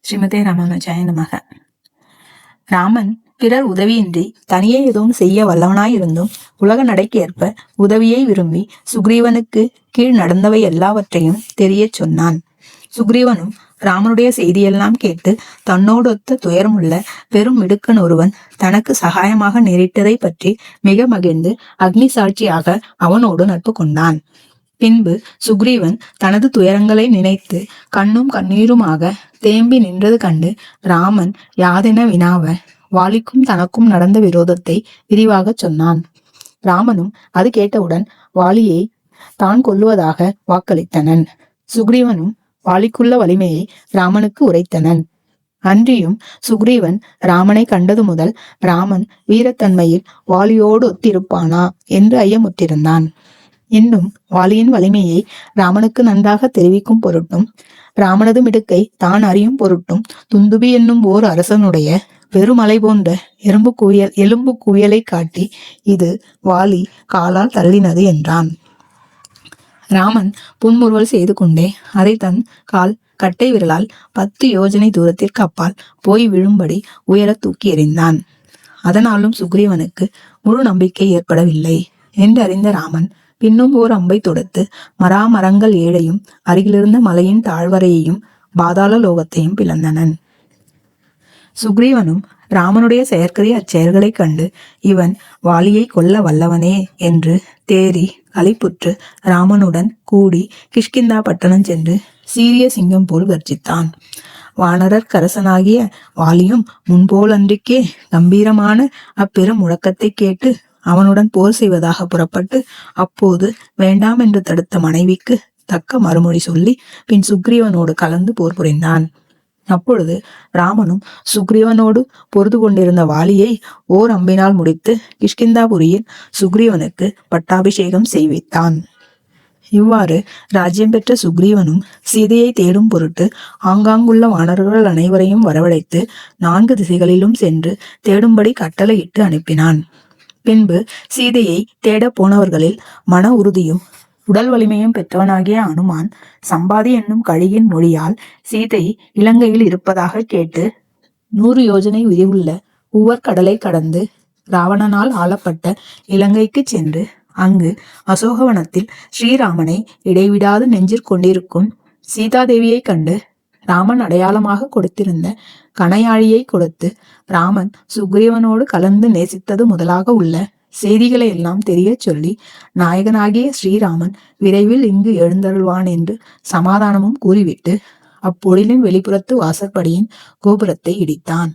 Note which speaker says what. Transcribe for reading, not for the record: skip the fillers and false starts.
Speaker 1: ஸ்ரீமதே ராமானுஜாய நமக. ராமன் பிறர் உதவியின்றி தனியே எதுவும் செய்ய வல்லவனாயிருந்தும் உலக நடைக்கு ஏற்ப உதவியை விரும்பி சுக்ரீவனுக்கு கீழ் நடந்தவை எல்லாவற்றையும் தெரிய சொன்னான். சுக்ரீவனும் ராமனுடைய செய்தியெல்லாம் கேட்டு தன்னோடொத்த துயரமுள்ள பெரும் மிடுக்கன் ஒருவன் தனக்கு சகாயமாக நேரிட்டதை பற்றி மிக மகிழ்ந்து அக்னி சாட்சியாக அவனோடு நட்பு கொண்டான். பின்பு சுக்ரீவன் தனது துயரங்களை நினைத்து கண்ணும் கண்ணீருமாக தேம்பி நின்றது கண்டு ராமன் யாதென வினாவ வாலிக்கும் தனக்கும் நடந்த விரோதத்தை விரிவாக சொன்னான். ராமனும் அது கேட்டவுடன் வாலியை தான் கொல்லுவதாக வாக்களித்தனன். சுக்ரீவனும் வாலிக்குள்ள வலிமையை ராமனுக்கு உரைத்தனன். அன்றியும் சுக்ரீவன் ராமனை கண்டது முதல் ராமன் வீரத்தன்மையில் வாலியோடு ஒத்திருப்பானா என்று ஐயமுற்றிருந்தான். இன்னும் வாலியின் வலிமையை ராமனுக்கு நன்றாக தெரிவிக்கும் பொருட்டும் ராமனது மிடுக்கை தான் அறியும் பொருட்டும் துந்துபி என்னும் ஓர் அரசனுடைய பெருமலை போன்ற எலும்பு குவியலை காட்டி இது வாலி காலால் தள்ளினது என்றான். ராமன் புன்முறுவல் செய்து கொண்டே அதை தன் கால் கட்டை விரலால் 10 யோஜனை தூரத்திற்கு அப்பால் போய் விழும்படி உயர தூக்கி எறிந்தான். அதனாலும் சுக்ரீவனுக்கு முழு நம்பிக்கை ஏற்படவில்லை என்று அறிந்த ராமன் பின்னும் ஓர் அம்பை தொடுத்து மராமரங்கள் ஏழையும் அருகிலிருந்த மலையின் தாழ்வரையையும் பாதாள லோகத்தையும் பிளந்தனன். சுக்ரீவனும் ராமனுடைய செயற்கரிய அச்செயல்களை கண்டு இவன் வாலியை கொல்ல வல்லவனே என்று தேறி களிப்புற்று ராமனுடன் கூடி கிஷ்கிந்தா பட்டணம் சென்று சீரிய சிங்கம் போல் கர்ஜித்தான். வானரர் கரசனாகிய வாலியும் முன்போலன்றிக்கே கம்பீரமான அப்பெரும் முழக்கத்தை கேட்டு அவனுடன் போர் செய்வதாக புறப்பட்டு அப்போது வேண்டாம் என்று தடுத்த மனைவிக்கு தக்க மறுமொழி சொல்லி பின் சுக்ரீவனோடு கலந்து போர் புரிந்தான். அப்பொழுது ராமனும் சுக்ரீவனோடு பொருது கொண்டிருந்த வாலியை ஓர் அம்பினால் முடித்து கிஷ்கிந்தாபுரியில் சுக்ரீவனுக்கு பட்டாபிஷேகம் செய்வித்தான். இவ்வாறு ராஜ்யம் பெற்ற சுக்ரீவனும் சீதையை தேடும் பொருட்டு ஆங்காங்குள்ள வானர்கள் அனைவரையும் வரவழைத்து 4 திசைகளிலும் சென்று தேடும்படி கட்டளையிட்டு அனுப்பினான். பின்பு சீதையை தேட போனவர்களில் மன உறுதியும் உடல் வலிமையும் பெற்றவனாகிய அனுமான் சம்பாதி என்னும் கழியின் மொழியால் சீதை இலங்கையில் இருப்பதாக கேட்டு 100 யோஜனை விரிவுள்ள உவர் கடலை கடந்து ராவணனால் ஆளப்பட்ட இலங்கைக்கு சென்று அங்கு அசோகவனத்தில் ஸ்ரீராமனை இடைவிடாது நெஞ்சிற்கொண்டிருக்கும் சீதாதேவியை கண்டு ராமன் அடையாளமாக கொடுத்திருந்த கணையாழியை கொடுத்து ராமன் சுக்ரீவனோடு கலந்து நேசித்தது முதலாக உள்ள செய்திகளை எல்லாம் தெரிய சொல்லி நாயகனாகிய ஸ்ரீராமன் விரைவில் இங்கு எழுந்தருள்வான் என்று சமாதானமும் கூறிவிட்டு அப்பொழிலின் வெளிப்புறத்து வாசற்படியின் கோபுரத்தை இடித்தான்.